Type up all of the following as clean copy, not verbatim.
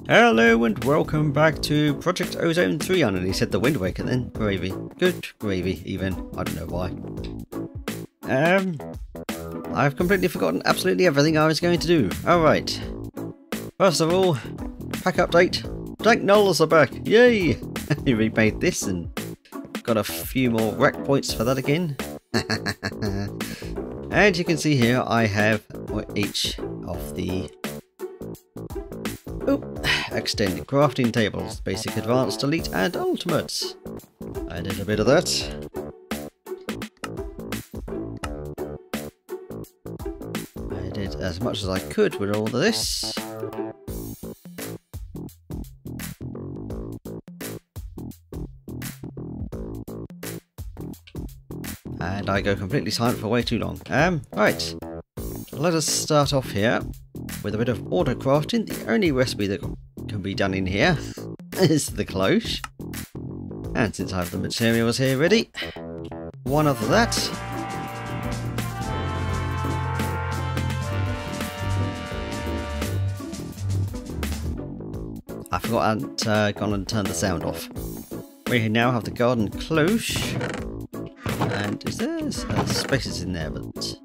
Hello and welcome back to Project Ozone 3. I nearly said the Wind Waker then. Gravy. Good gravy even. I don't know why. I've completely forgotten absolutely everything I was going to do. Alright. First of all, pack update. Dank Knolls are back. Yay! We remade this and got a few more rack points for that again. And you can see here I have each of the extended crafting tables, basic, advanced, elite and ultimate. I did a bit of that. I did as much as I could with all of this. And I go completely silent for way too long. Right. Let us start off here with a bit of auto crafting. The only recipe that can be done in here is the cloche. And since I have the materials here ready, one of that. I forgot I hadn't gone and turned the sound off. We now have the garden cloche. And is there spaces in there, but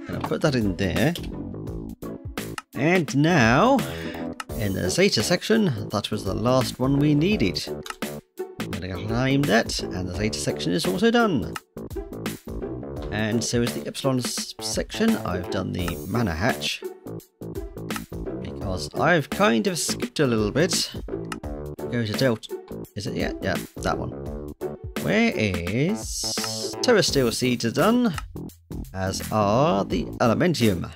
I'll put that in there. And now, in the Zeta section, that was the last one we needed. I'm going to claim that, and the Zeta section is also done. And so is the Epsilon section. I've done the mana hatch, because I've kind of skipped a little bit. Go to Delta. Is it yet? Yeah, that one. Where is Terrasteel seeds are done, as are the Elementium.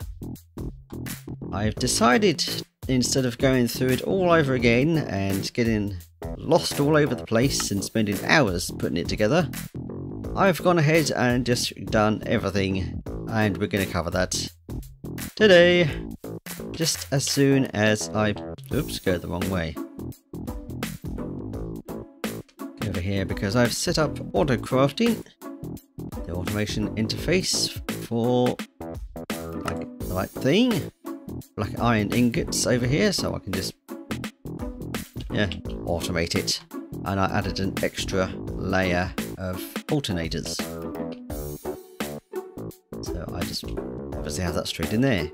I've decided, instead of going through it all over again and getting lost all over the place and spending hours putting it together, I've gone ahead and just done everything, and we're going to cover that today, just as soon as I... Oops, go the wrong way. Go over here because I've set up auto crafting, the automation interface for like the right thing. Black iron ingots over here, so I can just automate it. And I added an extra layer of alternators, so I just obviously have that straight in there.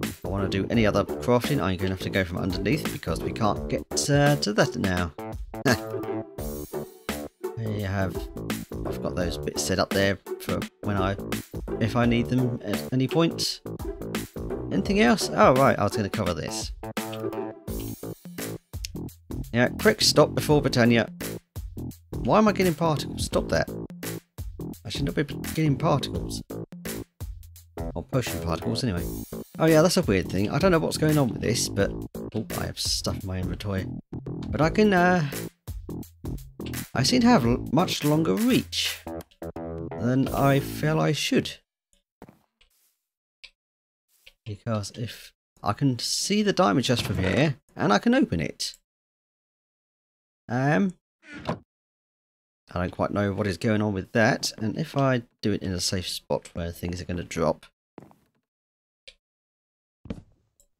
If I want to do any other crafting, I'm going to have to go from underneath because we can't get to that now. I've got those bits set up there for if I need them at any point. Anything else? Oh right, I was going to cover this. Yeah, quick stop before Botania. Why am I getting particles? Stop that. I should not be getting particles. Or potion particles anyway. Oh yeah, that's a weird thing. I don't know what's going on with this, but... Oh, I have stuff in my inventory. But I can, I seem to have much longer reach than I feel I should. Because if I can see the diamond chest from here, and I can open it. I don't quite know what is going on with that, and if I do it in a safe spot where things are going to drop,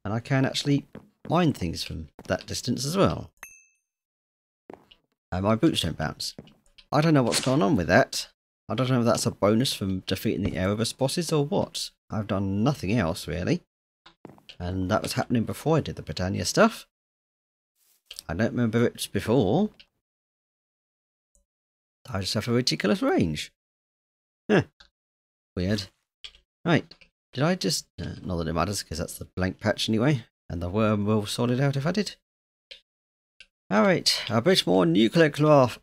and I can actually mine things from that distance as well. And my boots don't bounce. I don't know what's going on with that. I don't know if that's a bonus from defeating the Erebus bosses or what. I've done nothing else really. And that was happening before I did the Botania stuff. I don't remember it before. I just have a ridiculous range. Huh. Weird. Right. Did I just... not that it matters, because that's the blank patch anyway. And the worm will sort it out if I did. Alright, a bit more Nuclearcraft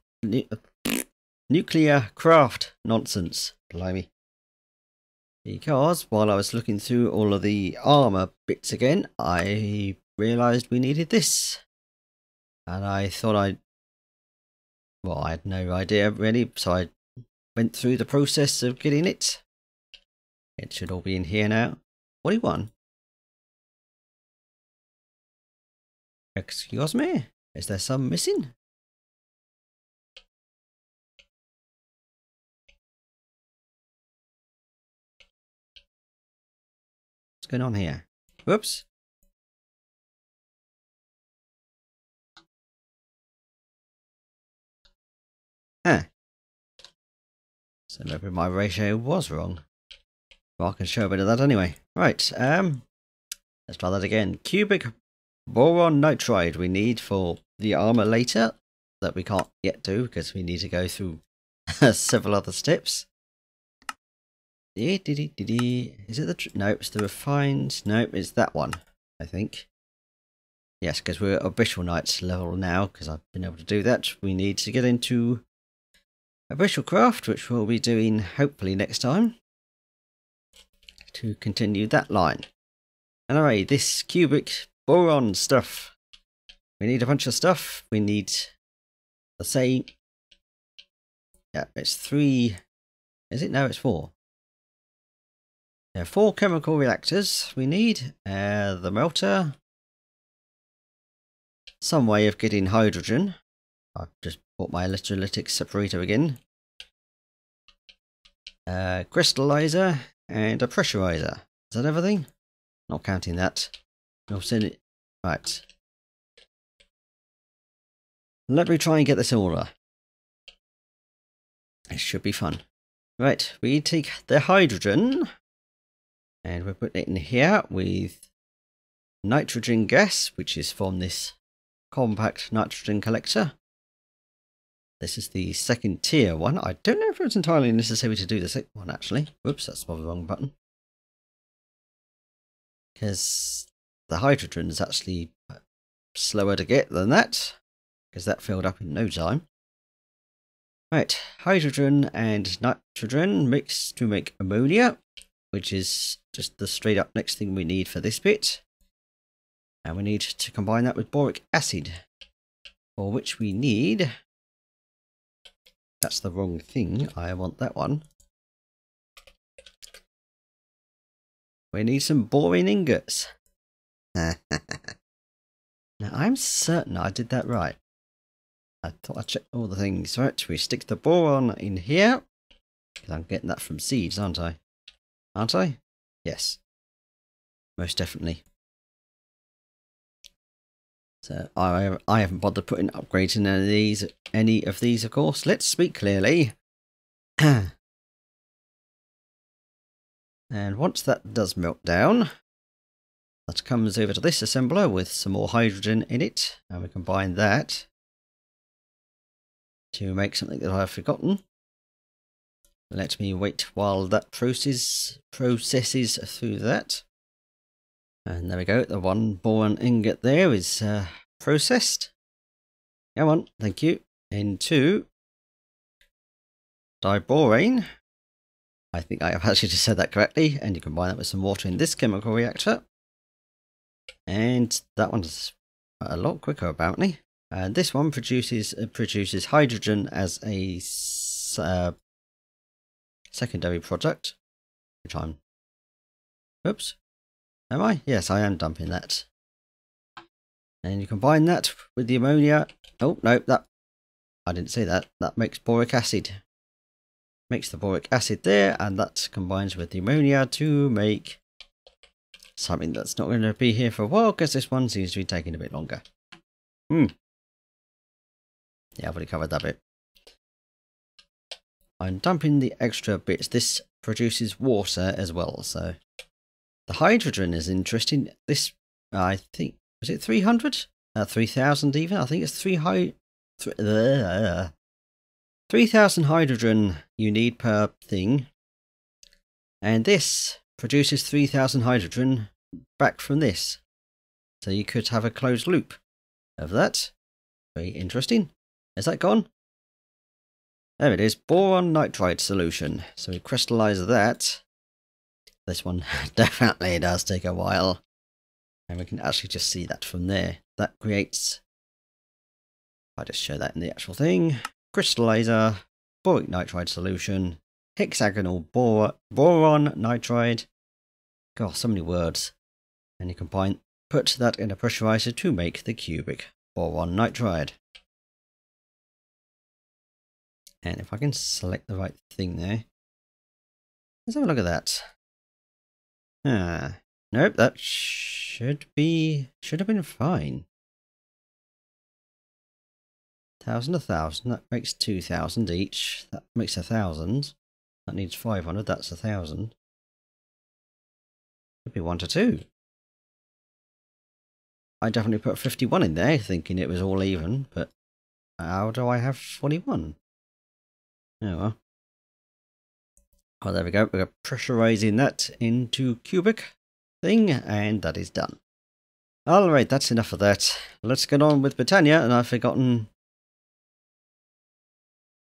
nonsense. Blimey. Because while I was looking through all of the armour bits again, I realised we needed this. And I thought well, I had no idea really, so I went through the process of getting it. It should all be in here now. 41. Excuse me? Is there some missing? What's going on here? Whoops. Huh. So maybe my ratio was wrong. Well, I can show a bit of that anyway. Right, let's try that again. Cubic boron nitride we need for the armor later. That we can't yet do because we need to go through several other steps. Is it the... no, it's the refined... no, it's that one, I think. Yes, because we're at Abyssal Knights level now, because I've been able to do that. We need to get into Nuclearcraft, which we'll be doing hopefully next time, to continue that line. Anyway, this cubic boron stuff. We need a bunch of stuff. We need, let's say, yeah, it's 3, is it? No, it's 4. Yeah, 4 chemical reactors we need. The melter. Some way of getting hydrogen. I've just bought my electrolytic separator again. Crystallizer and a pressurizer. Is that everything? Not counting that. I'll send it. Right. Let me try and get this in order. It should be fun. Right, we take the hydrogen and we put it in here with nitrogen gas, which is from this compact nitrogen collector. This is the second tier one. I don't know if it's entirely necessary to do the second one actually. Whoops, that's the wrong button. Because the hydrogen is actually slower to get than that, because that filled up in no time. Right, hydrogen and nitrogen mixed to make ammonia, which is just the straight up next thing we need for this bit. And we need to combine that with boric acid, for which we need... that's the wrong thing, I want that one. We need some boron ingots. Now I'm certain I did that right. I thought I checked all the things. Right, we stick the boron in here. Because I'm getting that from seeds, aren't I? Aren't I? Yes. Most definitely. So I haven't bothered putting upgrades in any of these, of course. Let's speak clearly. And once that does melt down, that comes over to this assembler with some more hydrogen in it, and we combine that to make something that I've forgotten. Let me wait while that processes through that. And there we go, the one boron ingot there is processed. Come on, thank you. Into diborane. I think I have actually just said that correctly, and you combine that with some water in this chemical reactor. And that one's a lot quicker apparently. And this one produces hydrogen as a secondary product, which I'm... oops. Am I? Yes, I am dumping that. And you combine that with the ammonia. Oh, no, that... I didn't say that. That makes boric acid. Makes the boric acid there, and that combines with the ammonia to make something that's not going to be here for a while, because this one seems to be taking a bit longer. Yeah, I've already covered that bit. I'm dumping the extra bits. This produces water as well, so... the hydrogen is interesting. This, I think, was it 300? 3,000 even? I think it's 3,000 hydrogen you need per thing. And this produces 3,000 hydrogen back from this. So you could have a closed loop of that. Very interesting. Is that gone? There it is. Boron nitride solution. So we crystallize that. This one definitely does take a while. And we can actually just see that from there. That creates... I'll just show that in the actual thing. Crystallizer, boric nitride solution, hexagonal boron nitride. God, so many words. And you combine, put that in a pressurizer to make the cubic boron nitride. And if I can select the right thing there. Let's have a look at that. Nope, that should have been fine. 1,000, 1,000. That makes 2,000 each. That makes 1,000. That needs 500. That's 1,000. Could be 1 to 2. I definitely put 51 in there, thinking it was all even, but how do I have 41? Oh well. Oh, there we go. We're pressurizing that into cubic thing, and that is done. Alright, that's enough of that. Let's get on with Botania, and I've forgotten...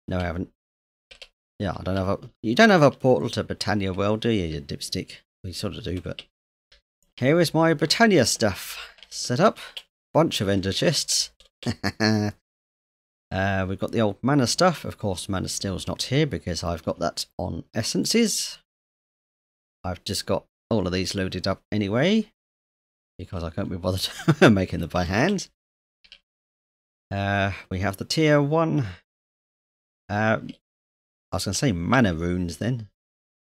No, I haven't. Yeah, I don't have a... You don't have a portal to Botania world, do you, you dipstick? We sort of do, but... Here is my Botania stuff. Set up. Bunch of ender chests. We've got the old mana stuff. Of course, mana steel's not here because I've got that on essences. I've just got all of these loaded up anyway, because I can't be bothered making them by hand. We have the tier 1. I was going to say mana runes then.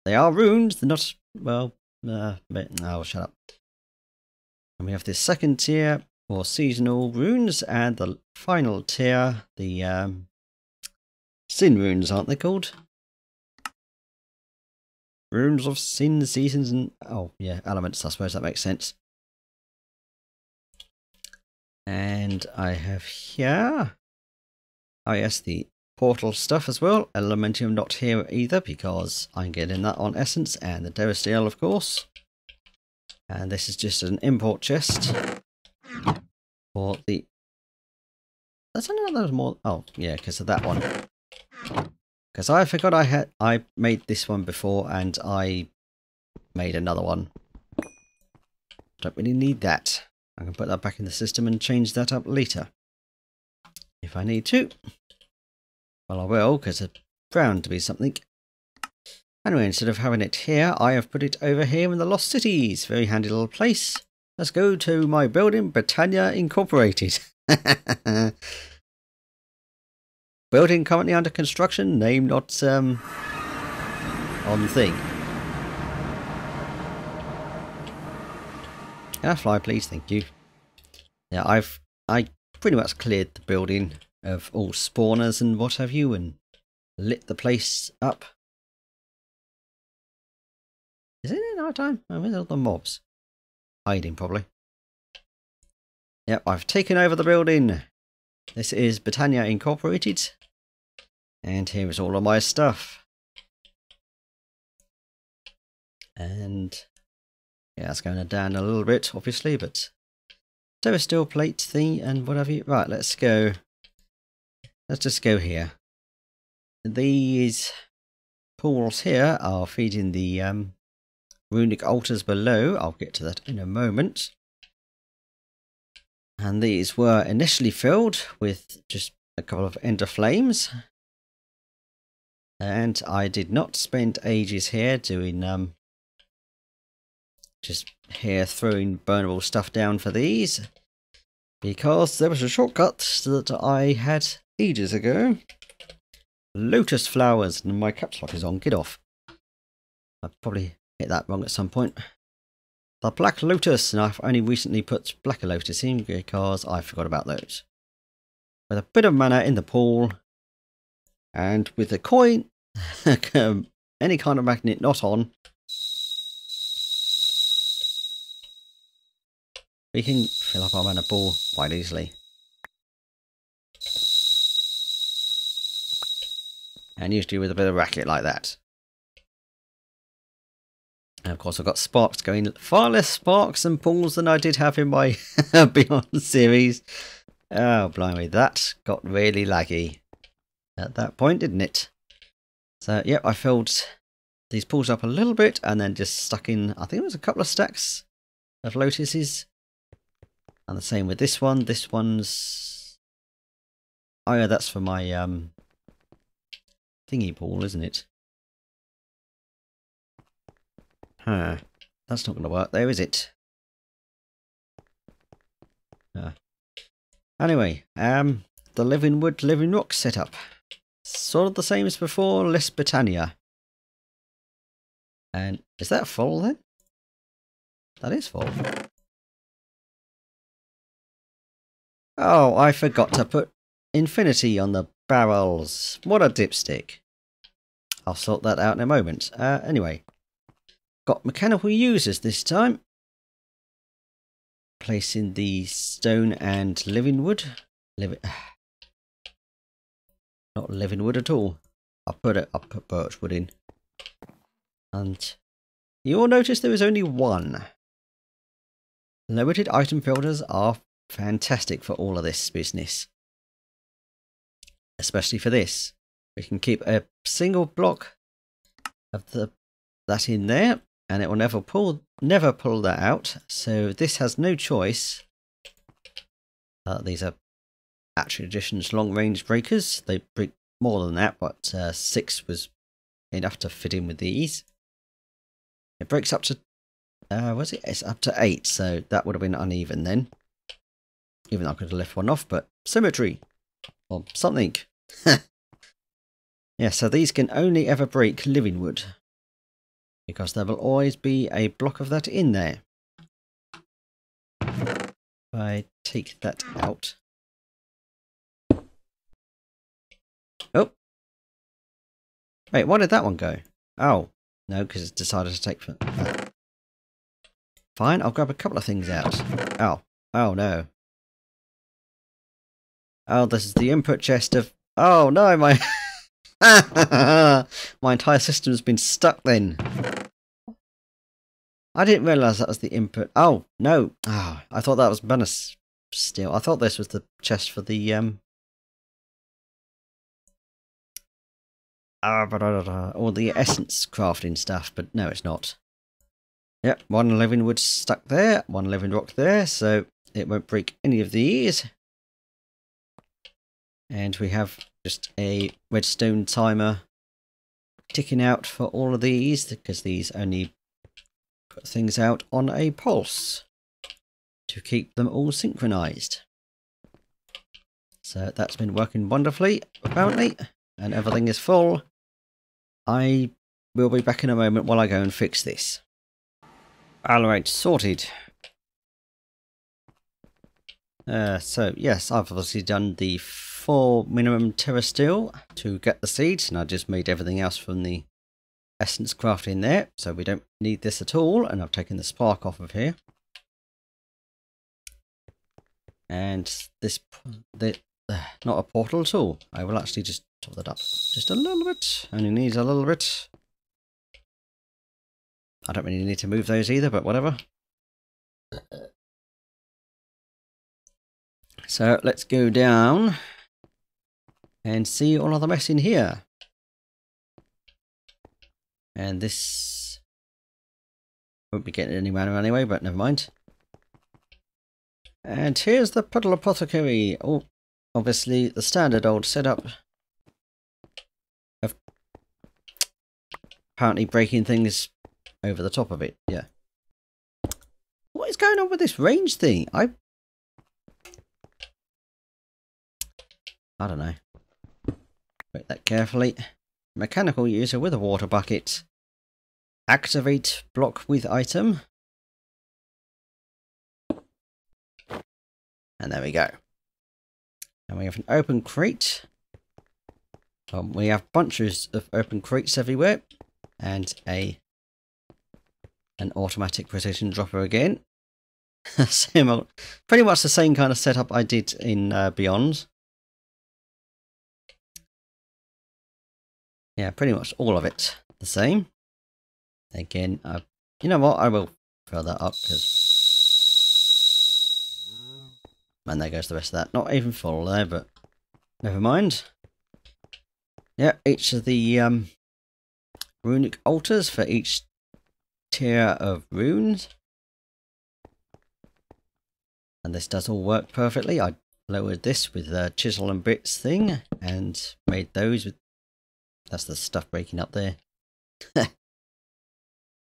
They are runes, they're not, well, oh, shut up. And we have this second tier for seasonal runes, and the final tier, the sin runes, aren't they called? Runes of sin, seasons, and oh yeah, elements. I suppose that makes sense. And I have here, oh yes, the portal stuff as well. Elementium not here either because I'm getting that on essence, and the Derasteel, of course. And this is just an import chest for the... That's another that was more... Oh, yeah, because of that one. Because I forgot I made this one before, and I made another one. Don't really need that. I can put that back in the system and change that up later. If I need to. Well, I will, because it's bound to be something. Anyway, instead of having it here, I have put it over here in the Lost Cities. Very handy little place. Let's go to my building, Botania Incorporated. Building currently under construction, name not on thing. Can I fly, please? Thank you. Yeah, I pretty much cleared the building of all spawners and what have you, and lit the place up. Is it night time? Oh, where's all the mobs? Hiding, probably. Yep, I've taken over the building. This is Botania Incorporated. And here is all of my stuff. And yeah, it's going down a little bit, obviously, but Derasteel plate thing and whatever you... Right, let's go. Let's just go here. These pools here are feeding the runic altars below. I'll get to that in a moment. And these were initially filled with just a couple of ender flames. And I did not spend ages here doing just here throwing burnable stuff down for these, because there was a shortcut that I had ages ago. Lotus flowers, and my caps lock is on. Get off. I probably hit that wrong at some point. The black lotus, and I've only recently put black lotus in because I forgot about those. With a bit of mana in the pool, and with a coin, any kind of magnet not on, we can fill up our mana pool quite easily. And usually with a bit of racket like that. And of course I've got sparks going, far less sparks and pools than I did have in my Beyond series. Oh blimey, that got really laggy at that point, didn't it? So yep, I filled these pools up a little bit and then just stuck in, I think it was a couple of stacks of lotuses. And the same with this one. This one's... Oh yeah, that's for my thingy pool, isn't it? Huh. That's not going to work there, is it? Anyway, the living wood, living rock setup. Sort of the same as before, less Botania. And is that full then? That is full. Oh, I forgot to put infinity on the barrels. What a dipstick. I'll sort that out in a moment. Anyway, got mechanical users this time. Placing the stone and living wood. Not living wood at all. I'll put birch wood in. And you'll notice there is only one. Limited item filters are fantastic for all of this business. Especially for this. We can keep a single block of that in there, and it will never pull that out. So this has no choice. These are Actual Edition's long range breakers. They break more than that, but 6 was enough to fit in with these. It breaks up to it's up to 8, so that would have been uneven then. Even though I could have left one off, but symmetry or something. Yeah, so these can only ever break living wood, because there will always be a block of that in there. If I take that out. Oh! Wait, why did that one go? Oh, no, because it's decided to take... Fine, I'll grab a couple of things out. Oh, oh no. Oh, this is the input chest of... Oh no, my... My entire system's been stuck then. I didn't realise that was the input. Oh, no. Oh, I thought that was bonus still. I thought this was the chest for the all the essence crafting stuff, but no, it's not. Yep, one living wood stuck there, one living rock there, so it won't break any of these. And we have just a redstone timer ticking out for all of these, because these only put things out on a pulse to keep them all synchronized. So that's been working wonderfully, apparently, and everything is full. I will be back in a moment while I go and fix this. Alright, sorted. So yes, I've obviously done the 4 minimum terrasteel to get the seeds, and I just made everything else from the essence craft in there, so we don't need this at all. And I've taken the spark off of here, and this not a portal at all. I will actually just top that up just a little bit. Only needs a little bit. I don't really need to move those either, but whatever. So let's go down and see all of the mess in here. And this won't be getting anywhere anyway, but never mind. And here's the puddle apothecary. Oh, obviously the standard old setup of apparently breaking things over the top of it. Yeah. What is going on with this range thing? I don't know. Break that carefully. Mechanical user with a water bucket. Activate block with item. And there we go. And we have an open crate. We have bunches of open crates everywhere. And an automatic precision dropper again. Pretty much the same kind of setup I did in Beyond. Yeah, pretty much all of it the same. Again, you know what? I will fill that up, because... And there goes the rest of that. Not even full there, but never mind. Yeah, each of the runic altars for each tier of runes. And this does all work perfectly. I lowered this with the chisel and bits thing and made those with... That's the stuff breaking up there.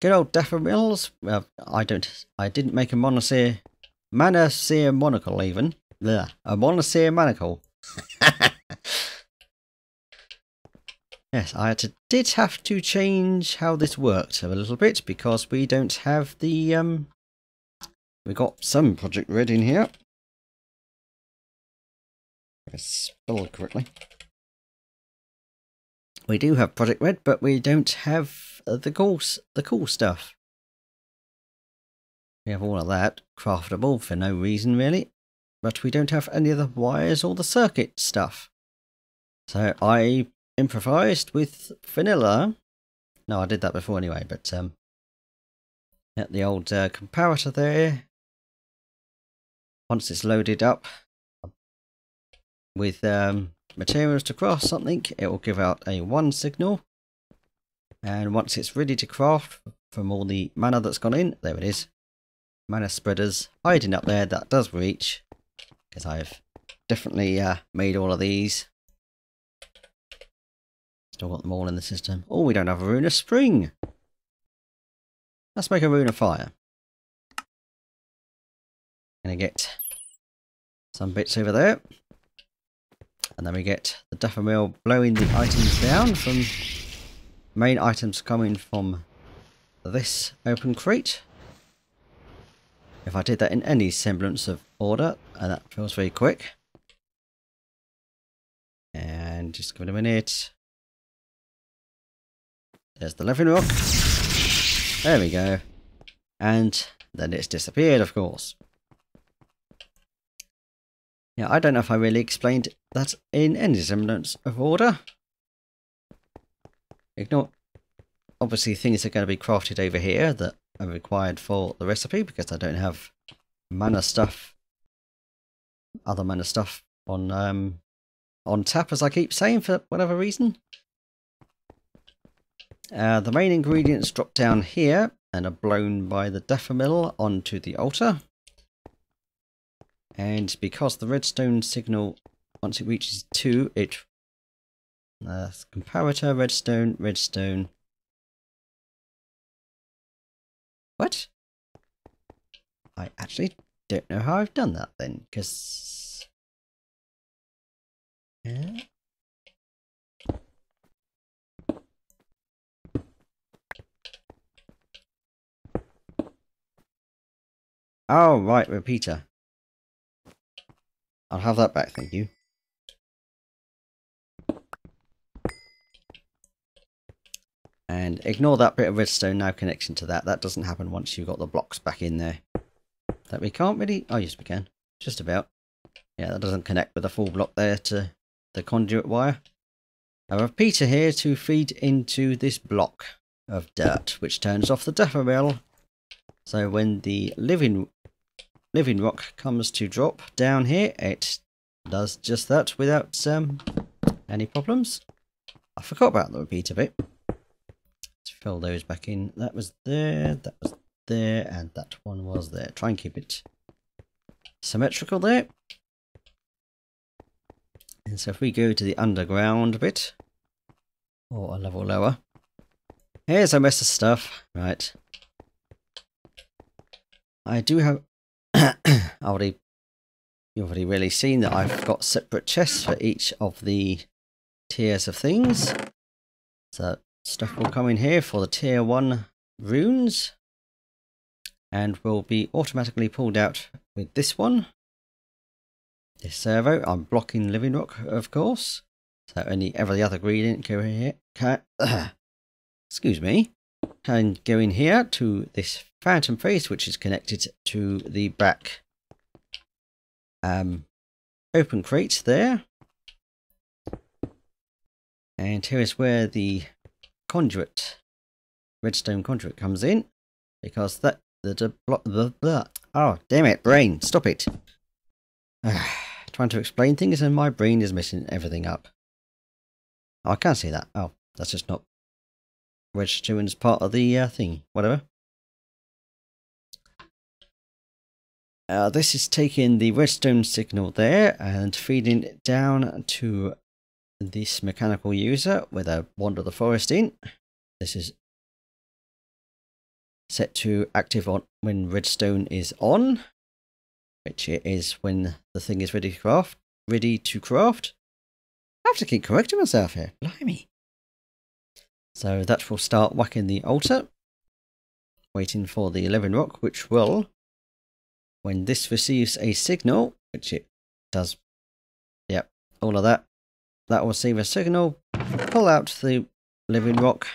Good old daffodils. Well, I didn't make a monosphere monocle even. Blech, a monosphere manacle. Yes, did have to change how this worked a little bit, because we don't have the we got some project red in here. if it's spelled correctly. We do have Project Red, but we don't have the cool stuff. We have all of that craftable for no reason really, but we don't have any of the wires or the circuit stuff. So I improvised with vanilla. No, I did that before anyway, but at the old comparator there. Once it's loaded up with materials to craft something, it will give out a 1 signal. And once it's ready to craft from all the mana that's gone in, there it is. Mana spreaders hiding up there, that does reach. Because I've definitely made all of these. Still got them all in the system. Oh, we don't have a rune of spring. Let's make a rune of fire. Gonna get some bits over there. And then we get the daffodil blowing the items down from main items coming from this open crate. If I did that in any semblance of order, and that feels very quick. And just give it a minute. There's the living rock. There we go. And then it's disappeared, of course. Yeah, I don't know if I really explained that in any semblance of order. Ignore, obviously, things are going to be crafted over here that are required for the recipe because I don't have mana stuff, other mana stuff on tap, as I keep saying for whatever reason. The main ingredients drop down here and are blown by the daffodil onto the altar. And because the redstone signal, once it reaches 2, it comparator, redstone, redstone. What? I actually don't know how I've done that then, because... Yeah. Oh, right, repeater. I'll have that back, thank you. And ignore that bit of redstone now connection to that. That doesn't happen once you've got the blocks back in there. That we can't really... Oh, yes we can. Just about. Yeah, that doesn't connect with the full block there to the conduit wire. I have a repeater here to feed into this block of dirt, which turns off the daffodil. So when the living rock comes to drop down here, it does just that without any problems. I forgot about the repeater bit. Let's fill those back in. That was there, and that one was there. Try and keep it symmetrical there. And so if we go to the underground bit, or a level lower, here's a mess of stuff. Right. I do have... you've already really seen that I've got separate chests for each of the tiers of things. So stuff will come in here for the tier 1 runes. And will be automatically pulled out with this one. This servo. I'm blocking living rock, of course. So every other ingredient go in here. Excuse me. Can go in here to this phantom face, which is connected to the back open crate there. And here is where the conduit, redstone conduit, comes in, because that oh damn it, brain, stop it. Trying to explain things and my brain is messing everything up. Oh, I can't see that. Oh, that's just not registering as part of the thing. Whatever. This is taking the redstone signal there and feeding it down to this mechanical user with a wand of the forest in. This is set to active on when redstone is on, which it is when the thing is ready to craft. I have to keep correcting myself here. Blimey. So that will start whacking the altar, waiting for the living rock, which will, when this receives a signal, which it does, yep, all of that. That will receive a signal, pull out the living rock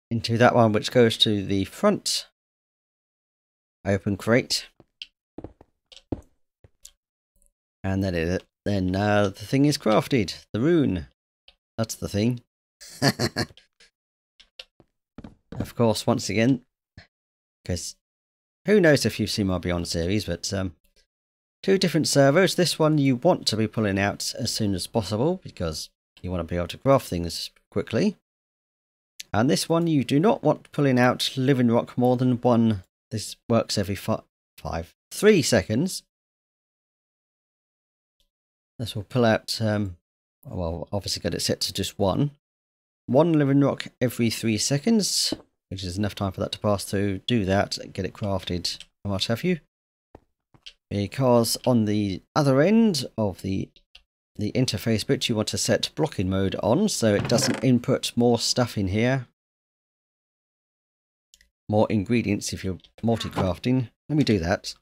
into that one, which goes to the front open crate. And then the thing is crafted. The rune. That's the thing. Of course, once again, because who knows if you've seen my Beyond series, but 2 different servos. This one you want to be pulling out as soon as possible because you want to be able to craft things quickly. And this one you do not want pulling out living rock more than 1. This works every 3 seconds. This will pull out, well, obviously got it set to just 1 living rock every 3 seconds, which is enough time for that to pass through, do that, get it crafted, and what have you. Because on the other end of the interface bit, you want to set blocking mode on, so it doesn't input more stuff in here. More ingredients if you're multi-crafting. Let me do that.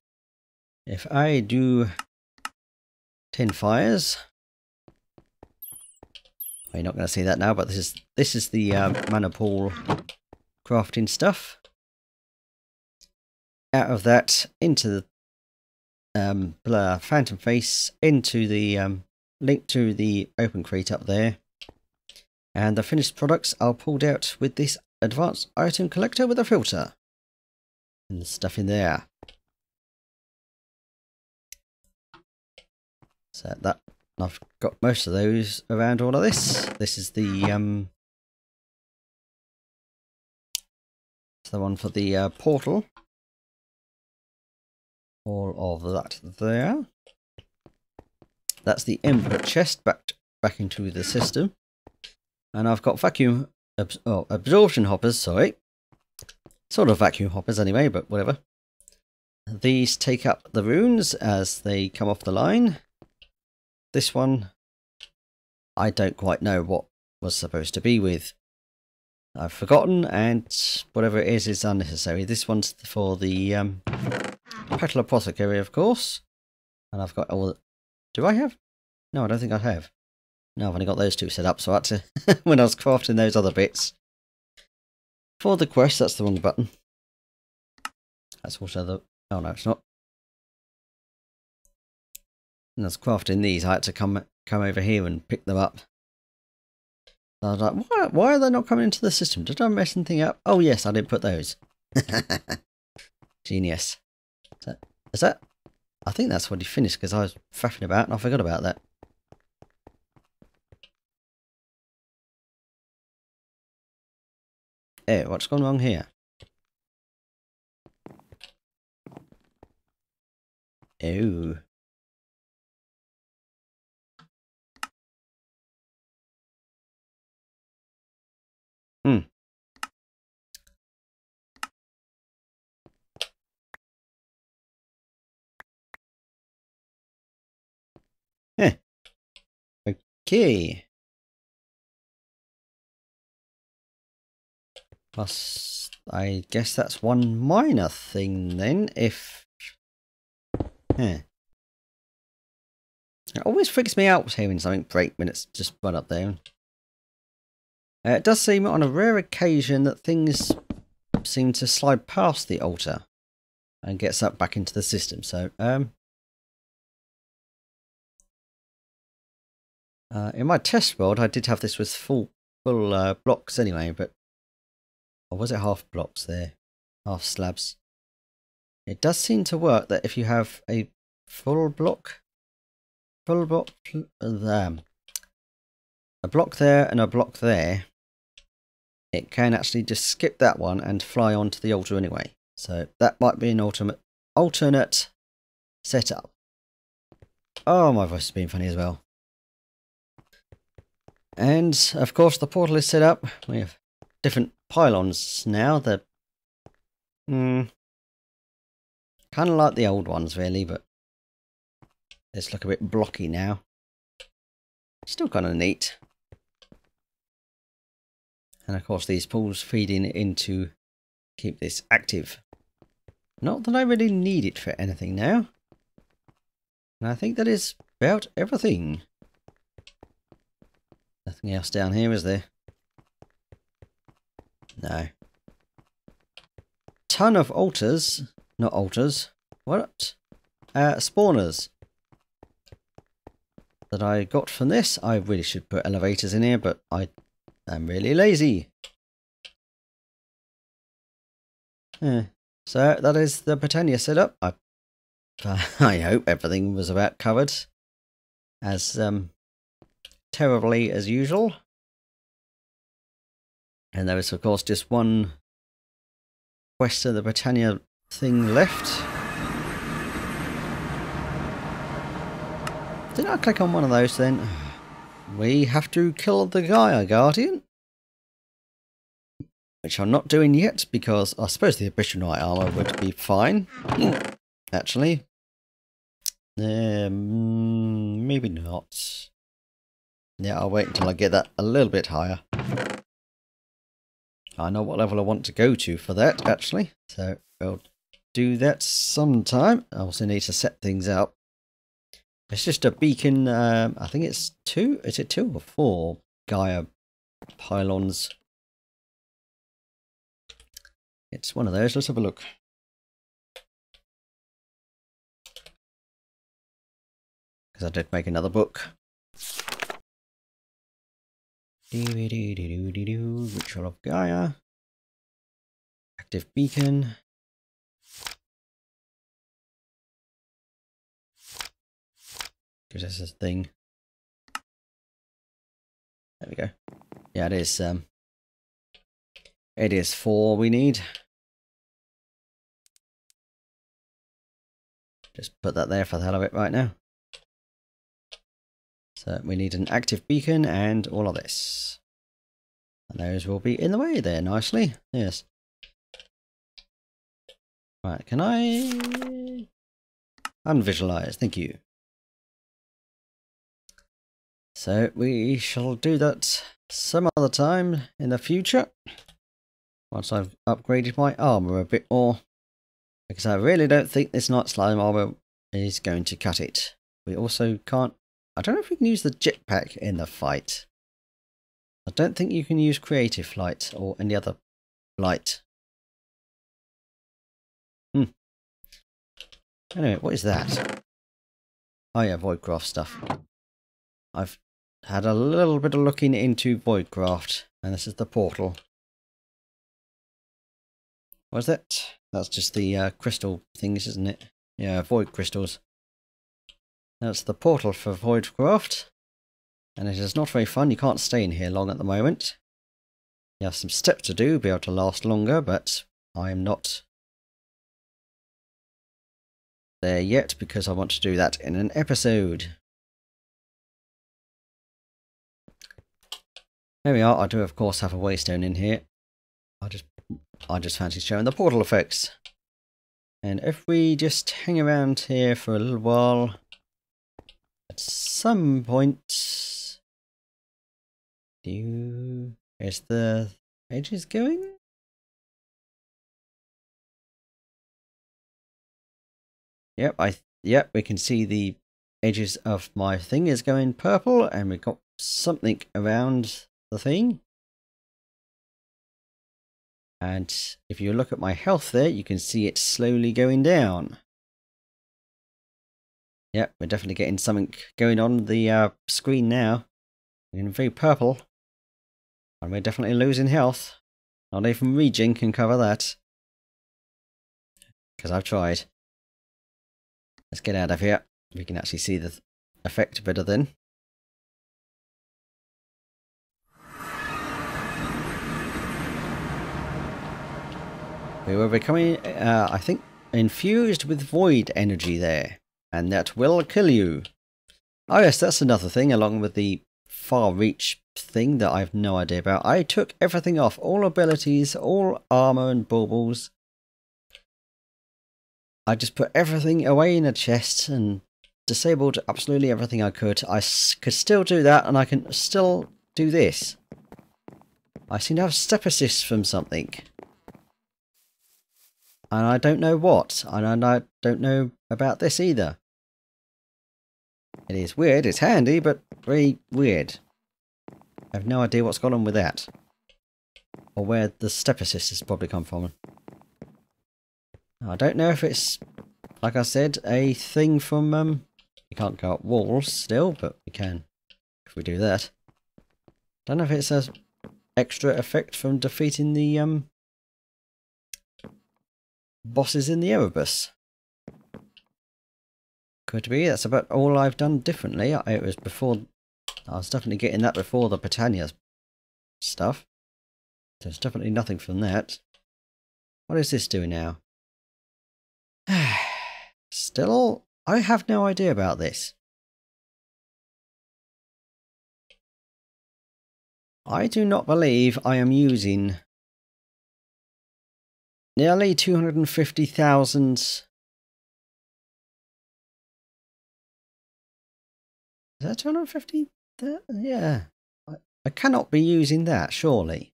If I do 10 fires, well, you're not going to see that now, but this is the mana pool crafting stuff. Out of that into the phantom face, into the link to the open crate up there, and the finished products are pulled out with this advanced item collector with a filter and the stuff in there. So that I've got most of those around all of this. This is the one for the portal. All of that there. That's the input chest back into the system. And I've got absorption hoppers, sorry. Sort of vacuum hoppers anyway, but whatever. These take up the runes as they come off the line. This one, I don't quite know what was supposed to be with. I've forgotten, and whatever it is unnecessary. This one's for the Petal Apothecary, of course. And I've got all... Do I have? No, I don't think I have. No, I've only got those 2 set up, so I had to... when I was crafting those other bits. For the quest, that's the wrong button. That's also the... Oh no, it's not. And I was crafting these, I had to come over here and pick them up. I was like, why are they not coming into the system? Did I mess anything up? Oh yes, I didn't put those. Genius. Is that? I think that's what he finished because I was faffing about and I forgot about that. Eh, what's gone wrong here? Oh. Heh. Okay. Plus, I guess that's one minor thing then, if... It always freaks me out hearing something break when it's just right up there. It does seem on a rare occasion that things seem to slide past the altar and get sucked back into the system, so... in my test world, I did have this with full blocks anyway, but... Or was it half blocks there? Half slabs. It does seem to work that if you have a full block... a block there and a block there, it can actually just skip that one and fly onto the altar anyway. So that might be an alternate setup. Oh, my voice is being funny as well. And of course the portal is set up. We have different pylons now. They're kind of like the old ones really, but they just look a bit blocky now. Still kind of neat. And of course these pools feeding into keep this active. Not that I really need it for anything now. And I think that is about everything. Nothing else down here, is there? No. Ton of altars. Not altars. What? Spawners. That I got from this. I really should put elevators in here, but I am really lazy. Yeah. So that is the Botania setup. I hope everything was about covered as terribly as usual. And there is of course just one quest of the Botania thing left. Did I click on one of those then? We have to kill the Gaia Guardian. Which I'm not doing yet because I suppose the Abyssal armor would be fine. Actually. Maybe not. Yeah, I'll wait until I get that a little bit higher. I know what level I want to go to for that, actually. So I'll do that sometime. I also need to set things up. It's just a beacon, I think it's 2, is it 2 or 4 Gaia pylons? It's one of those, let's have a look. Because I did make another book. Ritual of Gaia. Active beacon. Because this is a thing. There we go. Yeah, it is. It is 4 we need. Just put that there for the hell of it right now. So we need an active beacon and all of this. And those will be in the way there nicely. Yes. Right, can I unvisualize? Thank you. So we shall do that some other time in the future. Once I've upgraded my armor a bit more. Because I really don't think this night slime armor is going to cut it. We also can't... I don't know if we can use the jetpack in the fight. I don't think you can use creative flight or any other flight. Anyway, what is that? Oh yeah, Voidcraft stuff. I've had a little bit of looking into Voidcraft, and this is the portal. What's that? That's just the crystal things, isn't it? Yeah, void crystals. That's the portal for Voidcraft. And it is not very fun. You can't stay in here long at the moment. You have some steps to do, be able to last longer, but I am not there yet because I want to do that in an episode. There we are. I do of course have a waystone in here. I just fancy showing the portal effects. And if we just hang around here for a little while, at some point, is the edges going? Yep, we can see the edges of my thing is going purple, and we've got something around the thing. And if you look at my health there, you can see it slowly going down. Yep, we're definitely getting something going on the screen now. We're getting very purple. And we're definitely losing health. Not even regen can cover that. Because I've tried. Let's get out of here. We can actually see the effect better then. We were becoming, I think, infused with void energy there. And that will kill you. Oh yes, that's another thing, along with the far reach thing that I have no idea about. I took everything off. All abilities, all armor and baubles. I just put everything away in a chest and disabled absolutely everything I could. I could still do that, and I can still do this. I seem to have step assist from something. And I don't know what. And I don't know about this either. It is weird, it's handy, but very weird. I have no idea what's gone on with that. Or where the step assist has probably come from. I don't know if it's, like I said, a thing from, you can't go up walls still, but we can if we do that. Don't know if it's a extra effect from defeating the, bosses in the Erebus. Could be, that's about all I've done differently. It was before, I was definitely getting that before the Botania stuff. There's definitely nothing from that. What is this doing now? Still, I have no idea about this. I do not believe I am using nearly 250,000. Is that 250? Yeah. I cannot be using that, surely.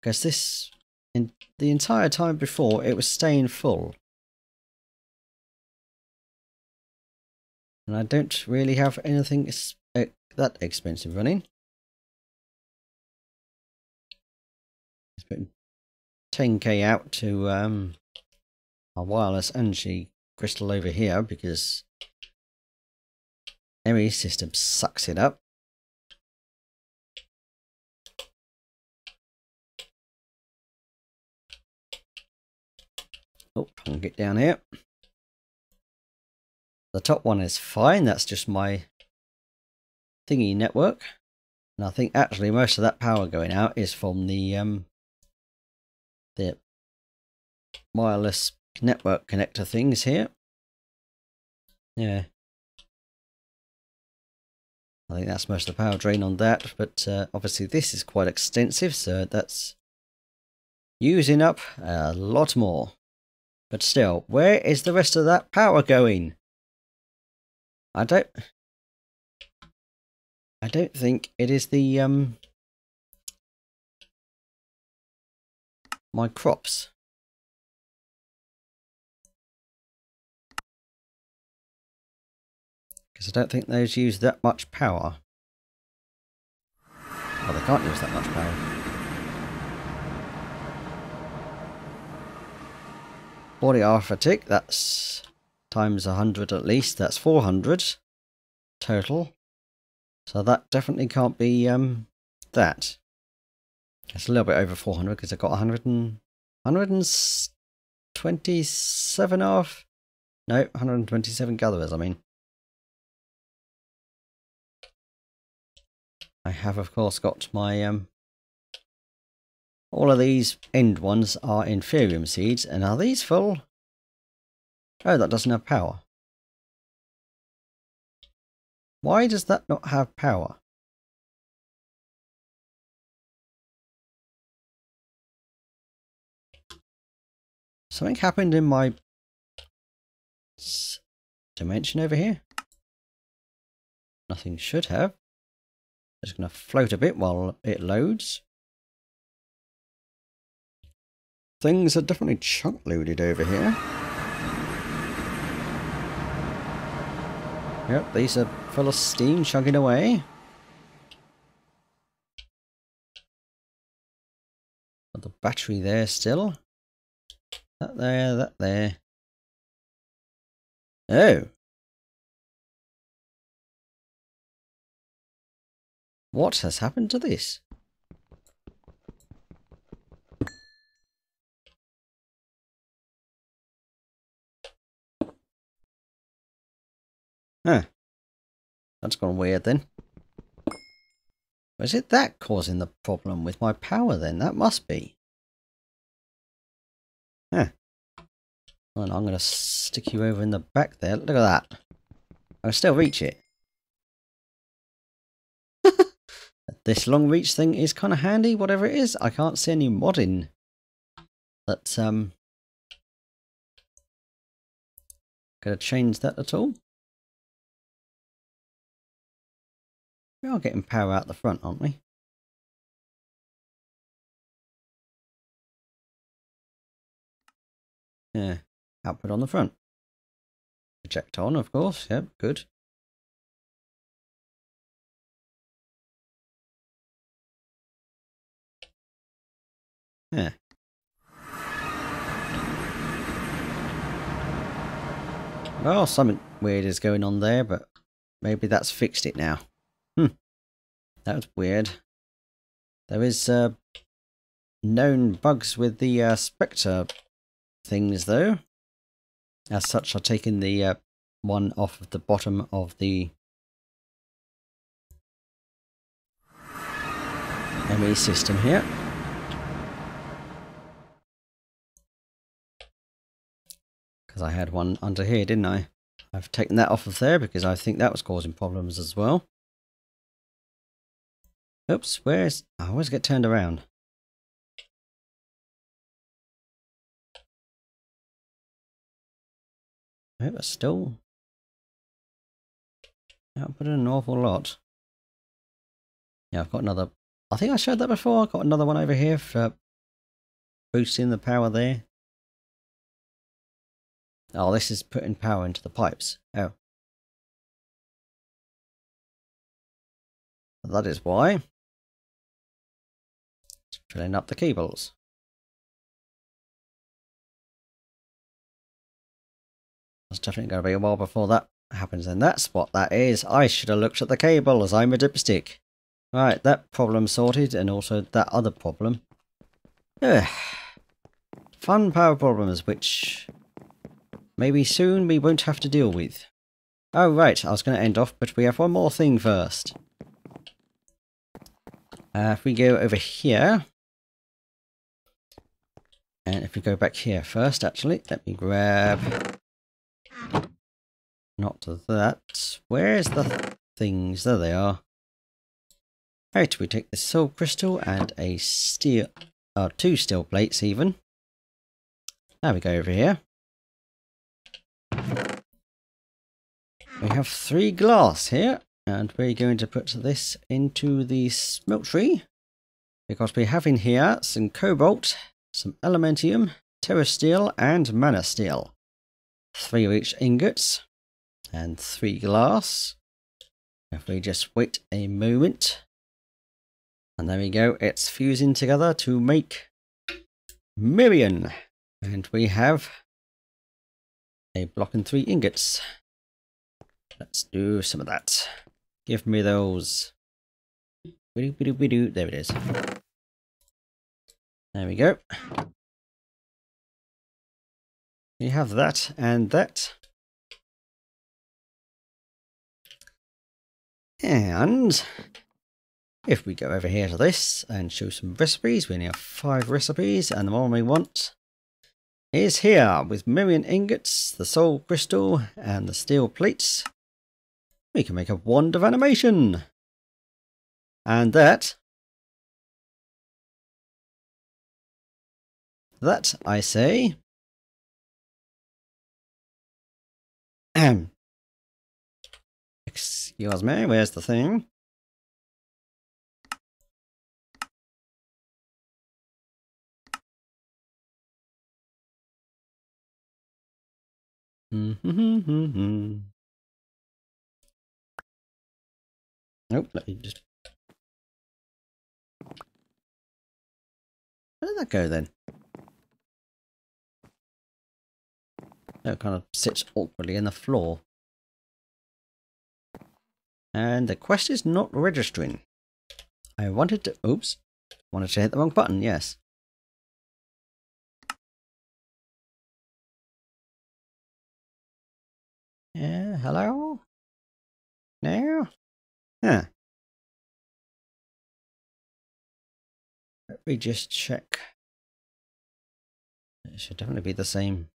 Because this, in the entire time before, it was staying full. And I don't really have anything that expensive running. It's putting 10k out to our wireless energy crystal over here because ME system sucks it up. Oh, I can get down here. The top one is fine, that's just my thingy network. And I think actually most of that power going out is from the wireless network connector things here. Yeah. I think that's most of the power drain on that, but obviously this is quite extensive, so that's using up a lot more. But still, where is the rest of that power going? I don't think it is the my crops. Because I don't think those use that much power. Well, they can't use that much power. Body arithmetic, that's times 100 at least, that's 400 total. So that definitely can't be that. It's a little bit over 400 because I've got 127 off. No, 127 gatherers, I mean. I have of course got my all of these end ones are inferium seeds, and are these full? Oh, that doesn't have power. Why does that not have power? Something happened in my dimension over here? Nothing should have. Just going to float a bit while it loads. Things are definitely chunk loaded over here. Yep, these are full of steam chugging away. Got the battery there still. That there, that there. Oh! What has happened to this? Huh. That's gone weird then. Is it that causing the problem with my power then? That must be. Huh. Well, I'm going to stick you over in the back there. Look at that. I can still reach it. This long reach thing is kind of handy, whatever it is. I can't see any modding that's gonna change that at all. We are getting power out the front, aren't we? Yeah, output on the front. Project on, of course. Yep, good. Yeah. Well, something weird is going on there, but maybe that's fixed it now. That was weird. There is known bugs with the Spectre things, though. As such, I've taken the one off of the bottom of the ME system here. Because I had one under here, didn't I? I've taken that off of there because I think that was causing problems as well. Oops, where's... I always get turned around. Oh, but still... output an awful lot. Yeah, I've got another... I think I showed that before. I've got another one over here for boosting the power there. Oh, this is putting power into the pipes. Oh. That is why. It's filling up the cables. It's definitely going to be a while before that happens, and that's what that is. I should have looked at the cables. I'm a dipstick. Right, that problem sorted, and also that other problem. Ugh. Fun power problems, which maybe soon we won't have to deal with. Oh right, I was going to end off, but we have one more thing first. If we go over here, and if we go back here first, actually, let me grab... Not that. Where's the things? There they are. Right, we take the soul crystal and a steel... two steel plates even. Now we go over here. We have 3 glass here, and we're going to put this into the smeltery, because we have in here some cobalt, some aluminium, terra steel, and mana steel. 3 of each ingots, and 3 glass. If we just wait a moment, and there we go, it's fusing together to make Miriam, and we have a block and 3 ingots. Let's do some of that. Give me those. There it is. There we go. We have that and that. And if we go over here to this and show some recipes, we only have 5 recipes, and the one we want is here with Miriam ingots, the soul crystal, and the steel plates. We can make a wand of animation. And that I say, excuse me, where's the thing? Nope, let me just... Where did that go then? Oh, it kind of sits awkwardly in the floor. And the quest is not registering. I wanted to... Oops. Wanted to hit the wrong button, yes. Yeah, hello? No? Huh. Let me just check. It should definitely be the same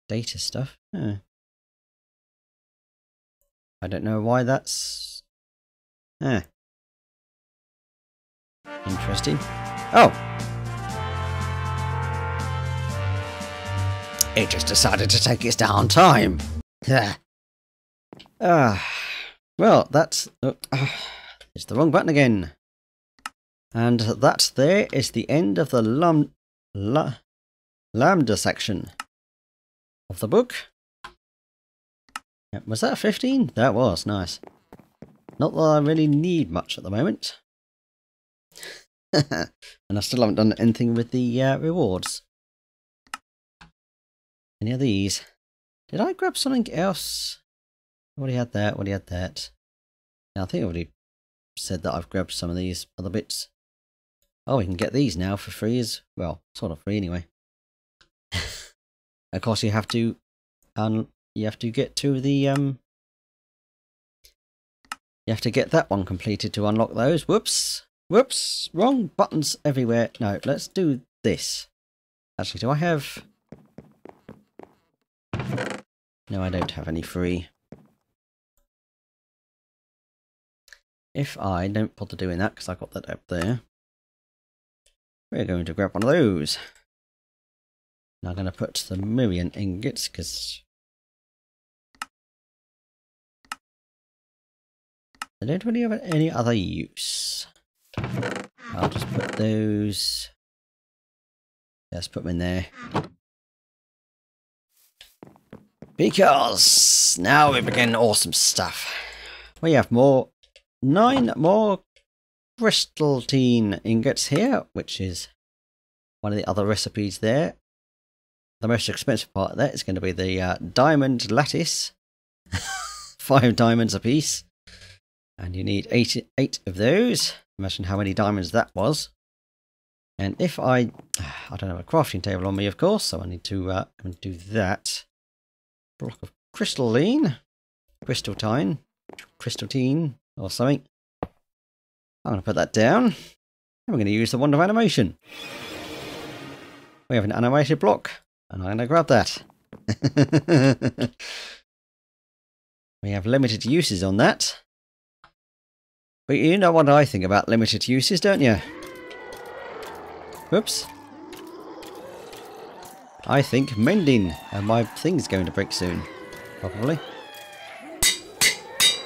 data stuff. Huh. I don't know why that's... Huh. Interesting. Oh! It just decided to take its darn time. Yeah. Well, that's... it's the wrong button again. And that there is the end of the lambda section of the book. Was that a 15? That was nice. Not that I really need much at the moment. And I still haven't done anything with the rewards. Any of these? Did I grab something else? Already had that, already had that. Now, I think I already said that I've grabbed some of these other bits. Oh, we can get these now for free as well. Sort of free anyway. Of course, you have to get to the you have to get that one completed to unlock those. Whoops, whoops, wrong buttons everywhere. No, let's do this. Actually, do I have? No, I don't have any free. If I don't bother doing that, because I got that up there, we're going to grab one of those. And I'm going to put the million ingots, because they don't really have any other use. I'll just put those. Let's put them in there. Because now we begin awesome stuff. We have 9 more crystalline ingots here, which is one of the other recipes there. The most expensive part of that is going to be the diamond lattice. 5 diamonds apiece. And you need 8 of those. Imagine how many diamonds that was. And if I don't have a crafting table on me, of course, so I need to do that. Block of crystalline, crystalline, or something. I'm going to put that down. And we're going to use the wand of animation. We have an animated block, and I'm going to grab that. We have limited uses on that. But you know what I think about limited uses, don't you? Whoops. I think mending, and my thing's going to break soon. Probably.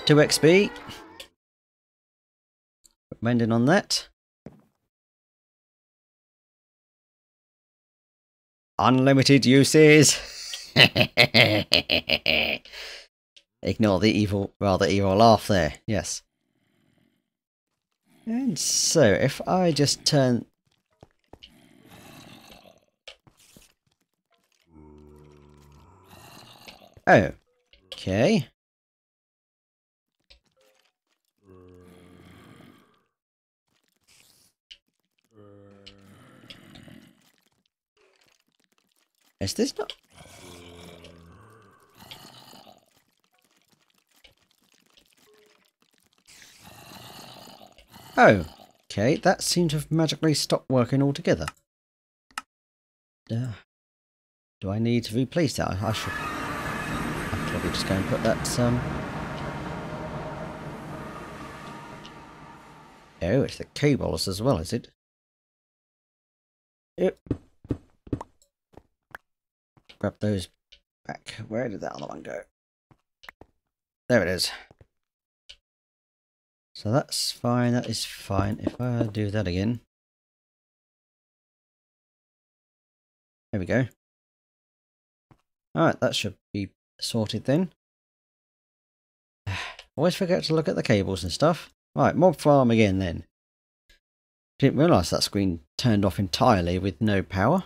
2 XP. Put mending on that. Unlimited uses. Ignore the rather evil laugh there. Yes. And so, if I just turn... Oh, okay. Is this not? Oh, okay. That seems to have magically stopped working altogether. Do I need to replace that? I should. I'll probably just go and put that. Oh, it's the cables as well, is it? Yep. Grab those back. Where did that other one go? There it is. So that's fine, that is fine. If I do that again. There we go. Alright, that should be sorted then. Always forget to look at the cables and stuff. Right, mob farm again then. Didn't realise that screen turned off entirely with no power.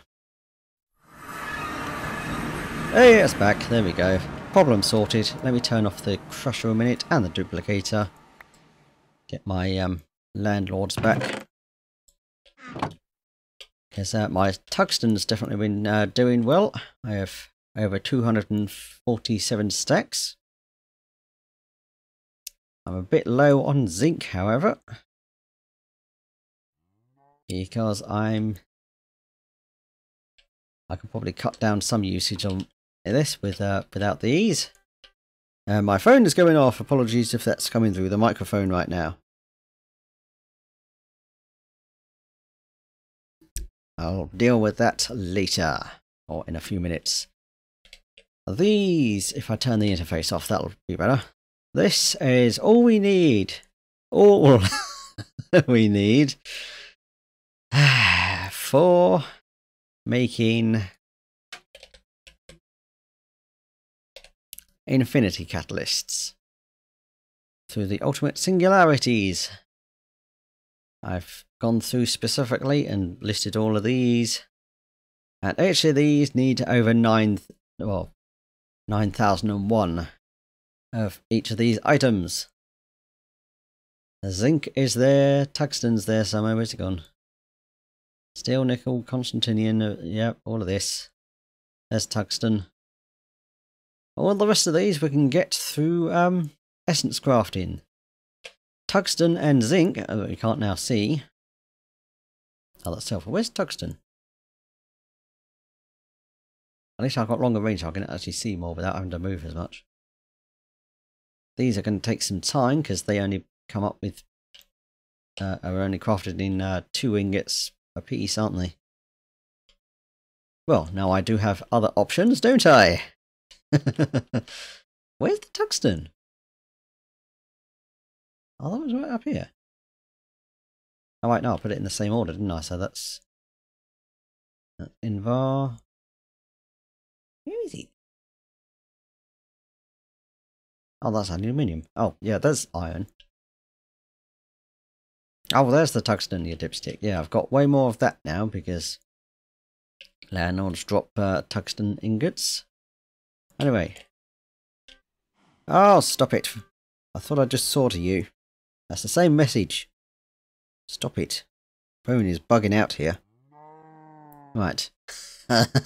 Hey, it's back. There we go. Problem sorted. Let me turn off the crusher a minute and the duplicator. Get my landlords back. Because my tungsten's definitely been doing well. I have over 247 stacks. I'm a bit low on zinc, however. Because I can probably cut down some usage on this without these. My phone is going off. Apologies if that's coming through the microphone right now. I'll deal with that later, or in a few minutes. These, if I turn the interface off, that'll be better. This is all we need. All we need for making infinity catalysts through the ultimate singularities. I've gone through specifically and listed all of these. And each of these need over 9,001 of each of these items. The zinc is there, tungsten's there somewhere, where's it gone? Steel, nickel, Constantinian, yep, all of this. There's tungsten. All the rest of these we can get through essence crafting. Tungsten and zinc, we can't now see. Oh, that's silver. Where's tungsten? At least I've got longer range, so I can actually see more without having to move as much. These are going to take some time because they only come up with are only crafted in 2 ingots a piece, aren't they? Well, now I do have other options, don't I? Where's the tungsten? Oh, that was right up here. Oh right, no, I put it in the same order, didn't I? So that's Invar. Where is it? Oh, that's aluminium. Oh, yeah, there's iron. Oh, well, there's the tungsten, your dipstick. Yeah, I've got way more of that now because landlords drop tungsten ingots. Anyway. Oh, stop it. I thought I just saw to you. That's the same message. Stop it. Phone is bugging out here. Right.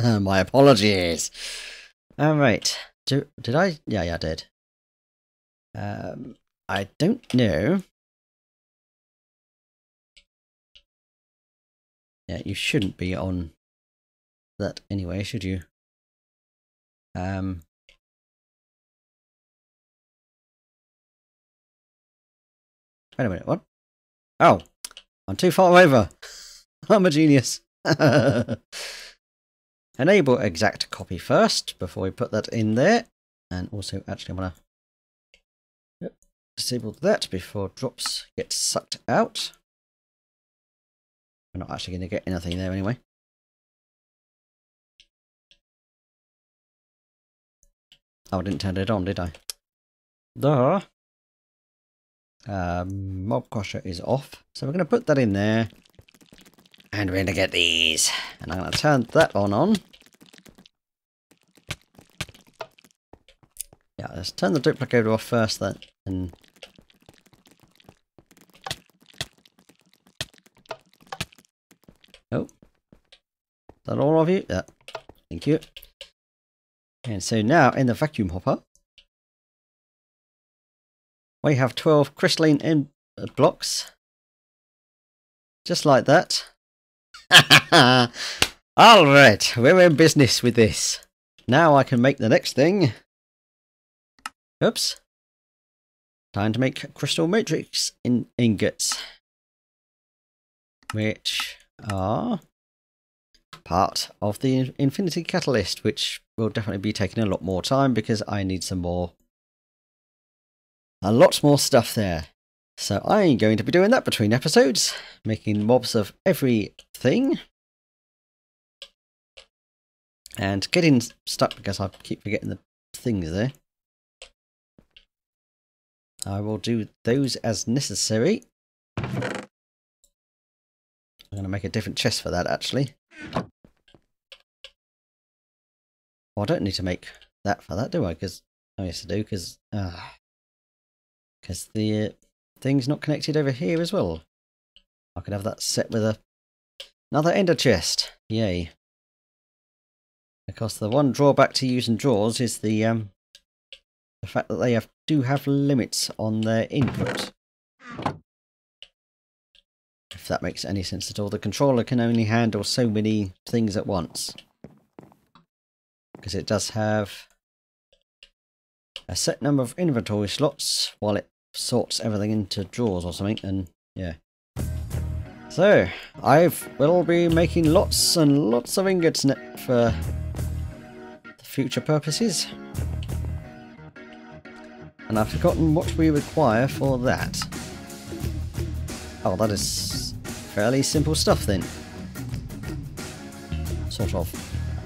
My apologies. Alright. Did I? Yeah, I did. I don't know. Yeah, you shouldn't be on that anyway, should you? Wait a minute, what? Oh, I'm too far over. I'm a genius. Enable exact copy first before we put that in there. And also, actually, I want to disable that before drops get sucked out. We're not actually going to get anything there anyway. Oh, I didn't turn it on, did I? Duh. Mob crusher is off, so we're going to put that in there. And we're going to get these. And I'm going to turn that on. Yeah, let's turn the duplicator off first then. And oh. Is that all of you? Yeah. Thank you. And so now in the vacuum hopper, we have 12 crystalline blocks. Just like that. Alright, we're in business with this. Now I can make the next thing. Oops. Time to make crystal matrix ingots. Which are part of the infinity catalyst, which will definitely be taking a lot more time because I need some more. A lot more stuff there. So I'm going to be doing that between episodes, making mobs of everything. And getting stuck because I keep forgetting the things there. I will do those as necessary. I'm going to make a different chest for that actually. Well, I don't need to make that for that, do I? Because I used to do, because the thing's not connected over here as well. I could have that set with another ender chest. Yay. Because the one drawback to using drawers is the fact that they do have limits on their input. If that makes any sense at all. The controller can only handle so many things at once. Because it does have a set number of inventory slots while it sorts everything into drawers or something, and yeah. So, I will be making lots and lots of ingots for the future purposes. And I've forgotten what we require for that. Oh, that is fairly simple stuff then. Sort of.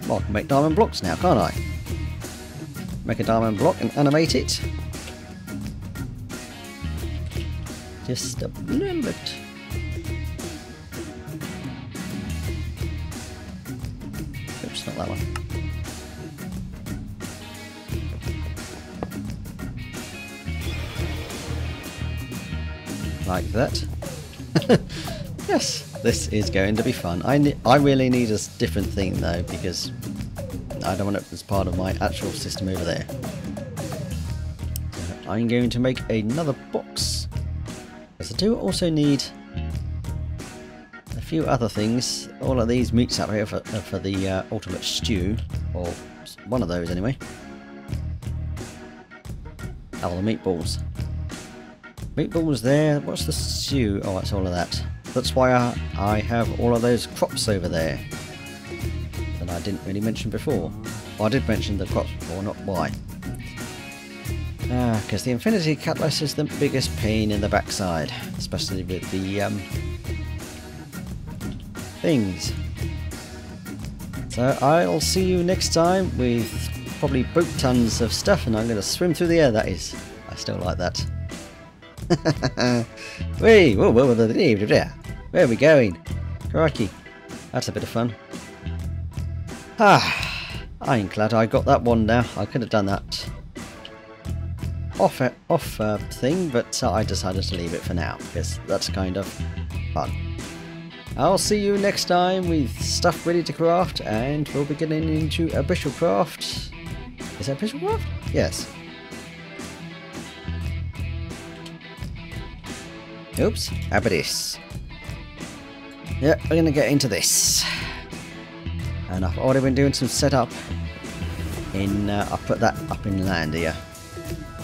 Well, I can make diamond blocks now, can't I? Make a diamond block and animate it. Just a little bit. Oops, not that one. Like that. Yes, this is going to be fun. I really need a different theme though, because I don't want it as part of my actual system over there. So I'm going to make another box. Because I do also need a few other things. All of these meats up here for the ultimate stew, or one of those anyway. Oh, the meatballs. Meatballs there. What's the stew? Oh, it's all of that. That's why I have all of those crops over there that I didn't really mention before. Well, I did mention the crops before, not why. Because the Infinity Cutlass is the biggest pain in the backside, especially with the things. So I'll see you next time with probably boat tons of stuff, and I'm going to swim through the air. That is, I still like that. Wait, whoa, where are we going? Crikey, that's a bit of fun. I'm glad I got that one now. I could have done that off thing, but I decided to leave it for now because that's kind of fun. I'll see you next time with stuff ready to craft, and we'll be getting into Abyssal Craft. Is that Abyssal Craft? Yes. Oops, Abyss. Yeah, we're going to get into this. And I've already been doing some setup in, I'll put that up in land here.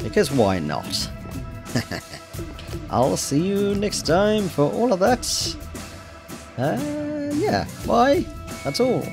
Because why not? I'll see you next time for all of that. Yeah, bye. That's all.